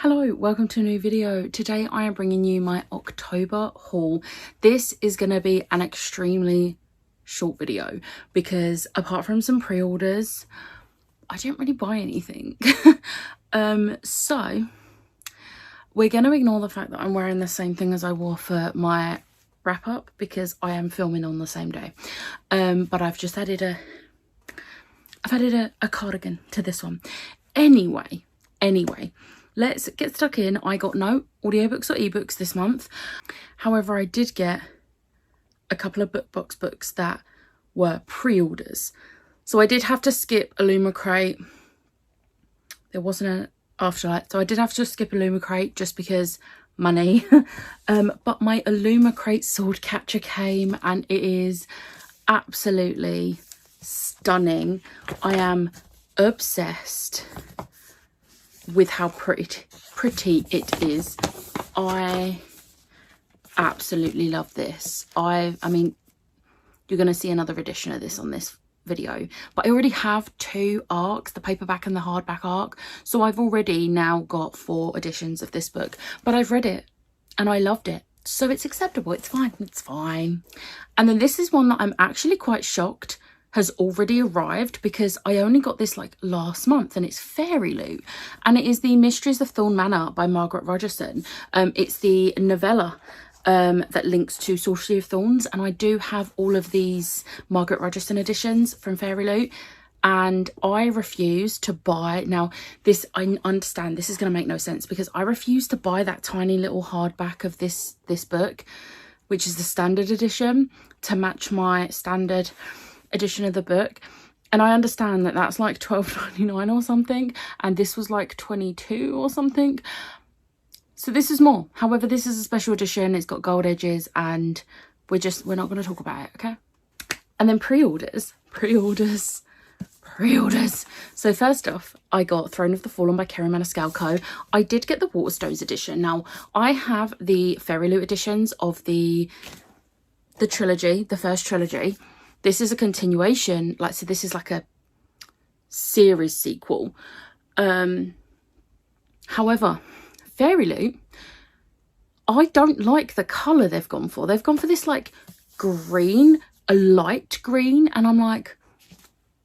Hello, welcome to a new video. Today I am bringing you my October haul. This is going to be an extremely short video because apart from some pre-orders, I didn't really buy anything. So we're going to ignore the fact that I'm wearing the same thing as I wore for my wrap up because I am filming on the same day. But I've just added a cardigan to this one. Anyway, let's get stuck in. I got no audiobooks or ebooks this month. However, I did get a couple of BookBox books that were pre-orders. So I did have to skip Illumicrate. There wasn't an Afterlight, so I did have to skip Illumicrate just because money. But my Illumicrate Swordcatcher came and it is absolutely stunning. I am obsessed with how pretty it is. I absolutely love this. I mean, you're going to see another edition of this on this video, but I already have two arcs, the paperback and the hardback arc, so I've already now got 4 editions of this book, but I've read it and I loved it, so it's acceptable. It's fine. And then this is one that I'm actually quite shocked has already arrived because I only got this like last month, and it's Fairy Loot, and it is the Mysteries of Thorn Manor by Margaret Rogerson. It's the novella that links to Sorcery of Thorns, and I do have all of these Margaret Rogerson editions from Fairy Loot, and I refuse to buy. Now this, I understand this is going to make no sense because I refuse to buy that tiny little hardback of this book, which is the standard edition, to match my standard edition of the book. And I understand that that's like $12.99 or something, and this was like $22 or something, so this is more. However, this is a special edition. It's got gold edges, and we're not going to talk about it, okay? And then pre-orders. So first off, I got Throne of the Fallen by Kerri Maniscalco. I did get the Waterstones edition. Now I have the Fairy Loot editions of the trilogy, the first trilogy. This is a continuation, like, so this is like a series sequel. However, Fairy Loot, I don't like the colour they've gone for. They've gone for this like green, a light green, and I'm like,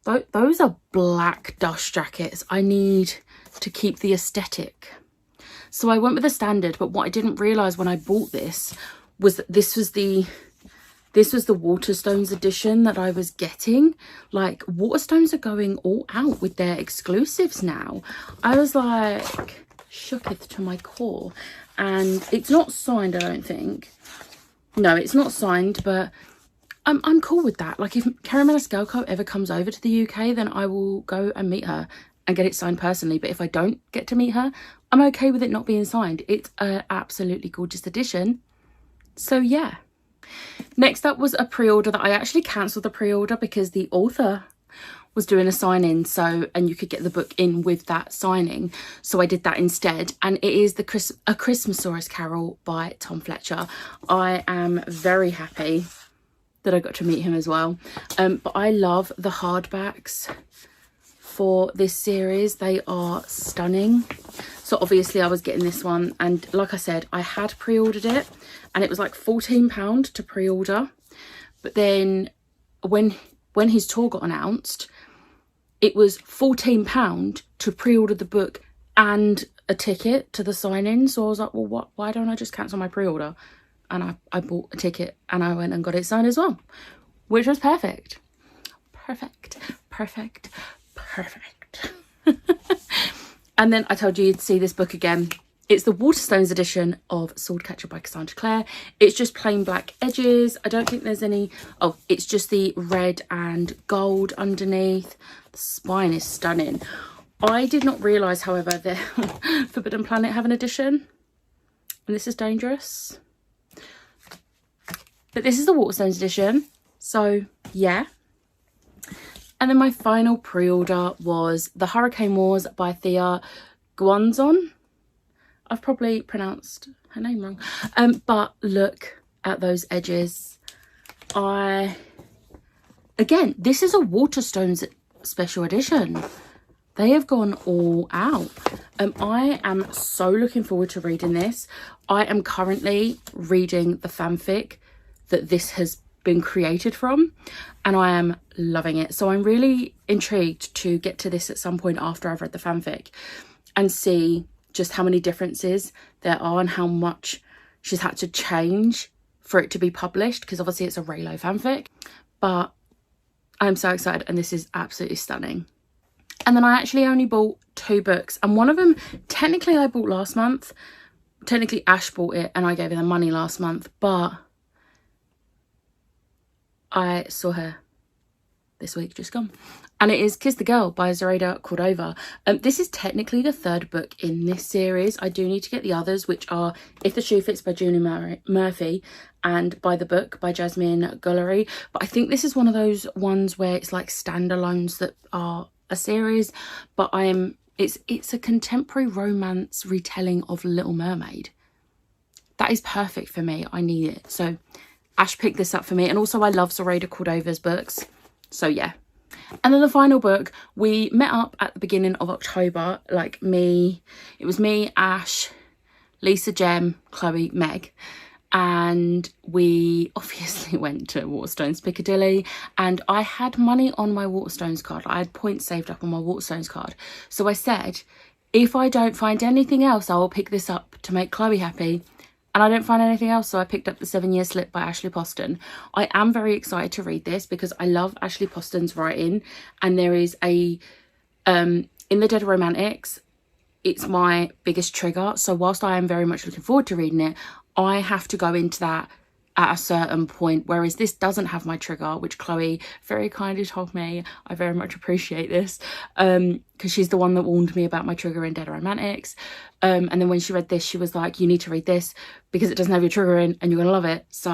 those are black dust jackets. I need to keep the aesthetic. So I went with the standard, but what I didn't realise when I bought this was that this was the Waterstones edition that I was getting. Like, Waterstones are going all out with their exclusives now. I was like, shooketh to my core. And it's not signed, I don't think. No, it's not signed, but I'm cool with that. Like, if Kerri Maniscalco ever comes over to the UK, then I will go and meet her and get it signed personally. But if I don't get to meet her, I'm okay with it not being signed. It's an absolutely gorgeous edition. So yeah. Next up was a pre-order that I actually cancelled the pre-order because the author was doing a sign-in, and you could get the book in with that signing, so I did that instead, and it is A Christmasaurus Carol by Tom Fletcher. I am very happy that I got to meet him as well, but I love the hardbacks for this series. They are stunning. So obviously I was getting this one, and like I said, I had pre-ordered it and it was like £14 to pre-order, but then when his tour got announced, it was £14 to pre-order the book and a ticket to the sign-in. So I was like, well, why don't I just cancel my pre-order? And I bought a ticket and I went and got it signed as well, which was perfect. And then I told you you'd see this book again. It's the Waterstones edition of Swordcatcher by Cassandra Clare. It's just plain black edges. I don't think there's any... Oh, it's just the red and gold underneath. The spine is stunning. I did not realise, however, that Forbidden Planet have an edition. And this is dangerous. But this is the Waterstones edition. So, yeah. And then my final pre-order was The Hurricane Wars by Thea Guanzon. I've probably pronounced her name wrong. But look at those edges. Again, this is a Waterstones special edition. They have gone all out. I am so looking forward to reading this. I am currently reading the fanfic that this has been created from, and I am loving it. So I'm really intrigued to get to this at some point after I've read the fanfic and see just how many differences there are and how much she's had to change for it to be published, because obviously it's a Reylo fanfic. But I'm so excited, and this is absolutely stunning. And then I actually only bought 2 books, and one of them technically I bought last month. Technically Ash bought it and I gave her the money last month, but I saw her this week just gone, and it is Kiss the Girl by Zoraida Cordova. This is technically the 3rd book in this series. I do need to get the others, which are If the Shoe Fits by Julie Murphy and By the Book by Jasmine Guillory. But I think this is one of those ones where it's like standalones that are a series, but it's a contemporary romance retelling of Little Mermaid. That is perfect for me. I need it. So Ash picked this up for me, and also I love Zoraida Cordova's books, so yeah. And then the final book, we met up at the beginning of October, like it was me, Ash, Lisa, Jem, Chloe, Meg, and we obviously went to Waterstones Piccadilly, and I had money on my Waterstones card. I had points saved up on my Waterstones card, so I said, if I don't find anything else, I will pick this up to make Chloe happy. And I didn't find anything else, so I picked up The 7-Year Slip by Ashley Poston. I am very excited to read this because I love Ashley Poston's writing, and there is a in the Dead Romantics, it's my biggest trigger. So whilst I am very much looking forward to reading it, I have to go into that at a certain point, whereas this doesn't have my trigger, which Chloe very kindly told me. I very much appreciate this, because she's the one that warned me about my trigger in Dead Romantics. And then when she read this, she was like, you need to read this because it doesn't have your trigger in and you're gonna love it. So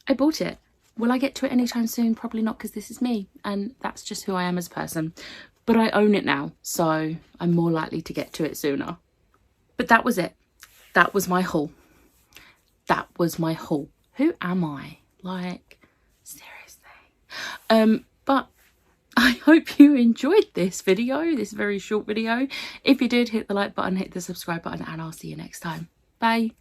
I bought it. Will I get to it anytime soon? Probably not, because this is me and that's just who I am as a person. But I own it now, so I'm more likely to get to it sooner. But that was it. That was my haul. That was my haul. Who am I? Like, seriously. But I hope you enjoyed this video, this very short video. If you did, hit the like button, hit the subscribe button, and I'll see you next time. Bye.